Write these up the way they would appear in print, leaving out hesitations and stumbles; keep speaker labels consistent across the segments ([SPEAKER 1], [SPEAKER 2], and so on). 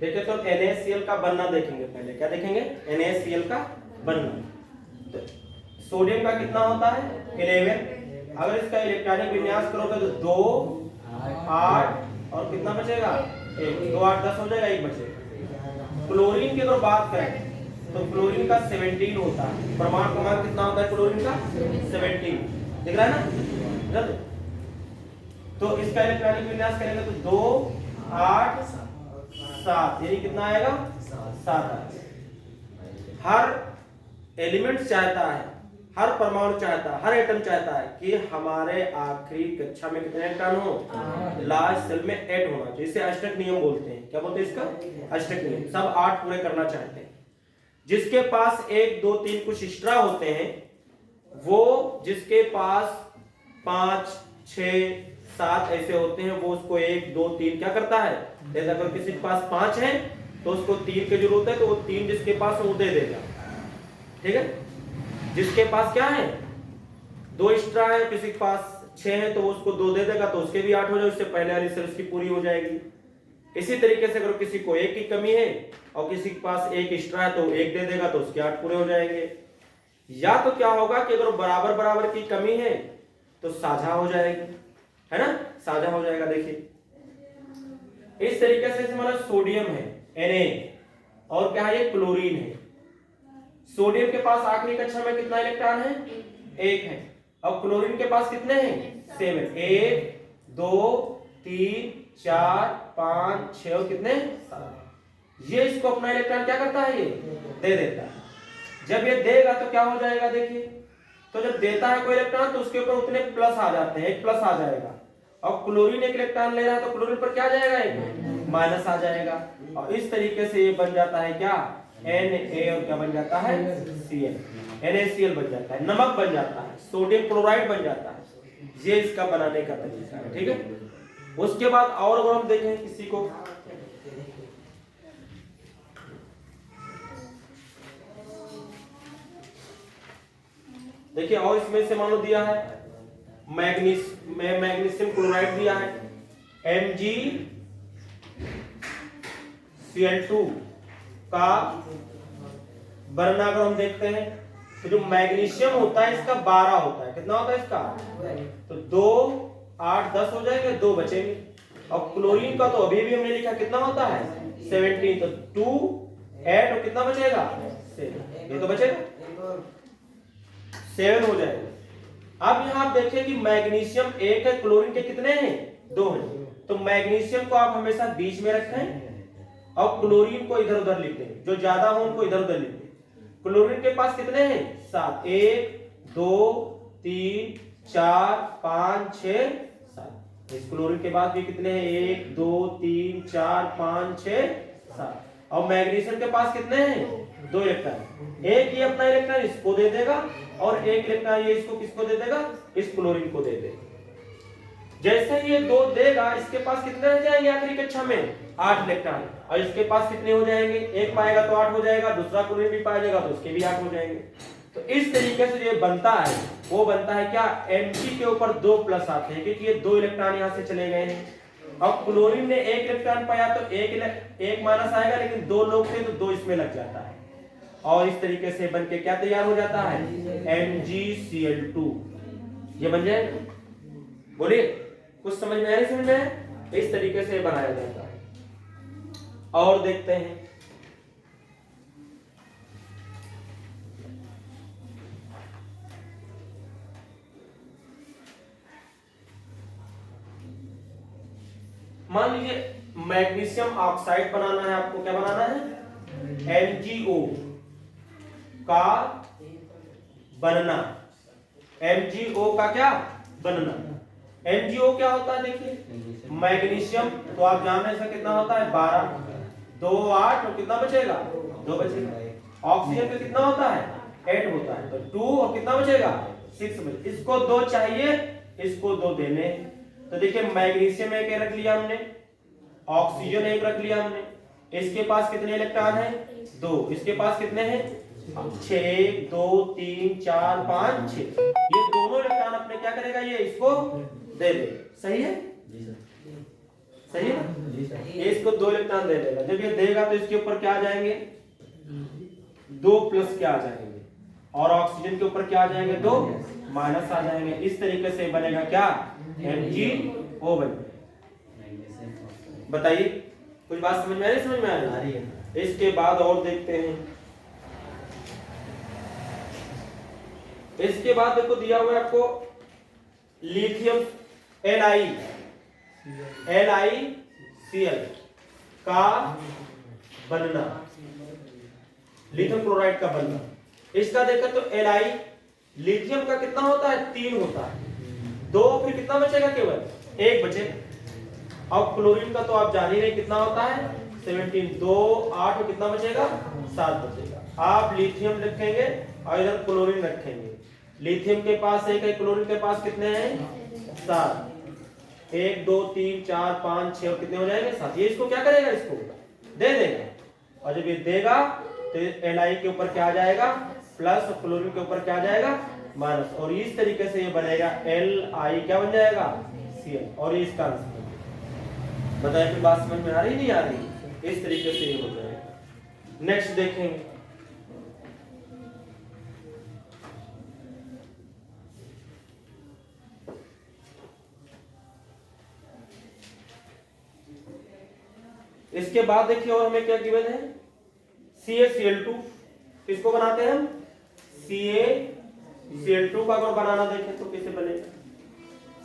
[SPEAKER 1] देखिए तो NaCl का बनना देखेंगे पहले। क्या देखेंगे? NaCl का बनना। तो सोडियम का कितना होता है? 11। अगर इसका इलेक्ट्रॉनिक विन्यास करोगे तो 2 8 और कितना बचेगा? 1। 2 8 10 हो जाएगा, 1 बचेगा। क्लोरीन की अगर बात करें तो क्लोरीन का 17 होता है। परमाणु क्रमांक कितना होता है क्लोरीन का? 17। दिख रहा है ना? तो इसका इलेक्ट्रॉनिक विन्यास करेंगे तो 2 8 7, यानी कितना आएगा? 7। हर एलिमेंट चाहता है, हर परमाणु चाहता है, हर एटम चाहता है कि हमारे आखिरी कक्षा में कितने इलेक्ट्रॉन हो? लास्ट सेल में 8 होना चाहिए। इसे अष्टक नियम बोलते हैं। क्या बोलते हैं इसका? अष्टक नियम। सब 8 पूरे करना चाहते हैं। जिसके पास 1 2 3 कुछ एक्स्ट्रा होते हैं, वो जिसके पास 5 6 7 ऐसे होते हैं, वो उसको 1 2 3 क्या करता है? जैसे अगर किसी के पास 5 है तो उसको 3 की जरूरत है, तो वो 3 जिसके पास है वो दे देगा। ठीक है? जिसके पास क्या है? 2 एक्स्ट्रा है, किसी के पास 6 है तो उसको 2 दे देगा, तो उसके भी 8 हो जाए, उससे पहले वाली सेल उसकी पूरी हो जाएगी। इसी तरीके से अगर किसी को 1 की कमी है और किसी के पास 1 एक्स्ट्रा है तो 1 दे देगा, तो उसके 8 पूरे हो जाएंगे। या तो क्या होगा कि अगर बराबर बराबर की कमी है तो साझा हो जाएगी, है ना? साझा हो जाएगा। देखिए इस तरीके से हमारा सोडियम है Na, और क्या है? ये क्लोरीन है। सोडियम के पास आखिरी कक्षा में कितना इलेक्ट्रॉन है? 1 है। और क्लोरीन के पास कितने हैं? 7। 1 2 3 4 5 6 और कितने? 7। ये इसको अपना इलेक्ट्रॉन क्या करता है? ये दे देता है। जब ये देगा तो क्या हो जाएगा? देखिए तो जब देता है कोई इलेक्ट्रॉन तो उसके ऊपर उतने प्लस आ जाते हैं, 1 प्लस आ जाएगा। और क्लोरीन 1 इलेक्ट्रॉन ले रहा है तो क्लोरीन पर क्या आ जाएगा? 1 माइनस आ जाएगा। और इस तरीके से ये बन जाता है क्या? Na, और क्या बन जाता है? Cl। NaCl बन जाता है, नमक बन जाता है, सोडियम क्लोराइड बन जाता है। ये इसका बनाने का तरीका है। ठीक है? उसके बाद और अगर हम देखें किसी को, देखिए और इसमें से मान लो दिया है मैग्नीशियम क्लोराइड दिया है, MgCl2 का बनना अगर हम देखते हैं तो जो मैग्नीशियम होता है इसका 12 होता है। कितना होता है इसका? तो 2 8 10 हो जाएंगे, 2 बचेंगे। और क्लोरीन का तो अभी भी हमने लिखा कितना होता है? 17। तो 2 8 और कितना बचेगा? 7। ये तो बचेगा, 7 हो जाएगा। अब यहां आप देखिए कि मैग्नीशियम 1 है, क्लोरीन के कितने हैं? 2 हैं। तो मैग्नीशियम को आप हमेशा बीच में रखें और क्लोरीन को इधर उधर लिख दें, जो ज्यादा हो उनको इधर उधर लिख दें। क्लोरीन के पास कितने हैं? 7। 1 2 3 4 5 6 7। इस क्लोरीन के बाद भी कितने हैं? 1 2 3 4 5 6 7। और मैग्नीशियम के पास कितने हैं? 2 इलेक्ट्रॉन। एक ये अपना इलेक्ट्रॉन इसको दे देगा और 1 इलेक्ट्रॉन ये इसको किसको दे देगा? इस क्लोरीन को दे देगा। जैसे ये 2 देगा, इसके पास कितने रह जाएंगे आखिरी कक्षा में? 8 इलेक्ट्रॉन। और इसके पास कितने हो जाएंगे? 1 पाएगा तो 8 हो जाएगा, दूसरा क्लोरीन भी पाएगा तो उसके भी 8 हो जाएंगे। तो इस तरीके से जो बनता है वो बनता है क्या? Mg के ऊपर 2 प्लस आते हैं, क्योंकि ये 2 इलेक्ट्रॉन यहां से चले गए हैं। अब क्लोरीन ने 1 इलेक्ट्रॉन पाया तो 1 माइनस आएगा, लेकिन 2 लोग थे तो 2 इसमें लग जाता है। और इस तरीके से बनके क्या तैयार हो जाता है? MgCl2। ये बन जाएगा। बोलिए कुछ समझ में आया? समझ में? इस तरीके से बनाया जाता है। और देखते हैं मान लीजिए मैग्नीशियम ऑक्साइड बनाना है आपको। क्या बनाना है? MgO का बनना। MgO का क्या बनना? MgO क्या होता है? देखिए मैग्नीशियम तो आप जान रहे हैं कितना होता है? 12 2 8 और कितना बचेगा? 2 बचेगा। ऑक्सीजन का कितना होता है? 8 होता है, तो 2 और कितना बचेगा? 6 बचेगा। इसको 2 चाहिए, इसको 2 देने। तो देखिए मैग्नीशियम 1 रख लिया हमने, ऑक्सीजन 1 रख लिया हमने। इसके पास कितने इलेक्ट्रॉन है? 2। इसके पास कितने हैं? 6 1 2 3 4 5 6। ये दोनों इलेक्ट्रॉन अपने क्या करेगा? ये इसको दे दे। सही है? सही है ना? ये इसको 2 इलेक्ट्रॉन दे देगा। जब ये देगा तो इसके ऊपर क्या आ जाएंगे, 2 प्लस क्या आ जाएंगे, और ऑक्सीजन के ऊपर क्या आ जाएंगे, 2 माइनस आ जाएंगे। इस तरीके से बनेगा क्या, MgO बन जाएगा। बताइए कुछ बात समझ में आ रही, समझ में आ रही है? इसके बाद और देखते हैं। इसके बाद देखो दिया हुआ है आपको लिथियम LiCl का बनना, लिथियम क्लोराइड का बनना। इसका देखो तो Li लिथियम का कितना होता है, 3 होता है, 2 फिर कितना बचेगा, केवल 1 बचेगा। अब क्लोरीन का तो आप जान ही नहीं कितना होता है, 17, 2 8 में कितना बचेगा, 7 बचेगा। आप लिथियम रखेंगे और इधर क्लोरीन रखेंगे। लिथियम के पास 1 है, क्लोरीन के पास कितने हैं, 7, 1 2 3 4 5 6 कितने हो जाएंगे, 7। ये इसको क्या करेगा, इसको दे देगा, और जब ये देगा तो Li के ऊपर क्या आ जाएगा, प्लस, और क्लोरीन के ऊपर क्या आ जाएगा, माइनस, और इस तरीके से ये बनेगा Li क्या बन जाएगा, Cl, और ये इसका आंसर। बताइए फिर बात समझ में आ रही नहीं आ रही? इस तरीके से ये हो जाएगा। नेक्स्ट देखेंगे, इसके बाद देखिए और हमें क्या गिवन है, CaCl2। किसको बनाते हैं हम, CaCl2 का अगर बनाना देखें तो कैसे बनेगा,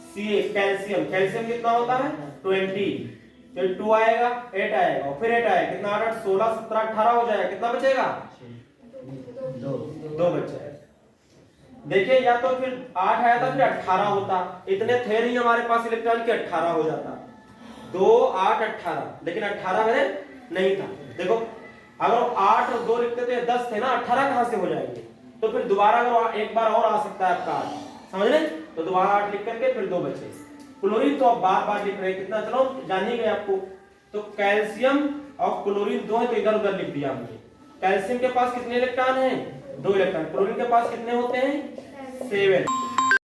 [SPEAKER 1] Ca कैल्शियम, कैल्शियम कितना होता है, 20, फिर 2 आएगा, 8 आएगा, और फिर 8 आएगा, कितना 8 16 17 18 हो जाएगा, कितना बचेगा, 2 बच जाएगा। देखिए या तो फिर 8 आया था फिर 18 होता, इतने थे नहीं हमारे पास इलेक्ट्रॉन के, 18 हो जाता, 2 8 18, लेकिन 18 में नहीं था। देखो अगर 8 और 2 लिखते तो ये 10 थे ना, 18 कहां से हो जाएंगे, तो फिर दोबारा अगर एक बार और आ सकता है आपका 8, समझ रहे, तो दोबारा 8 लिख करके फिर 2 बचे। क्लोरीन तो आप बार बार लिख रहे हैं, कितना, चलो जान ही गए आपको। तो कैल्शियम और क्लोरीन 2 है, तो इधर उधर लिख दिया हमने। कैल्शियम के पास कितने इलेक्ट्रॉन हैं, 2 इलेक्ट्रॉन, क्लोरीन के पास कितने होते हैं, 7।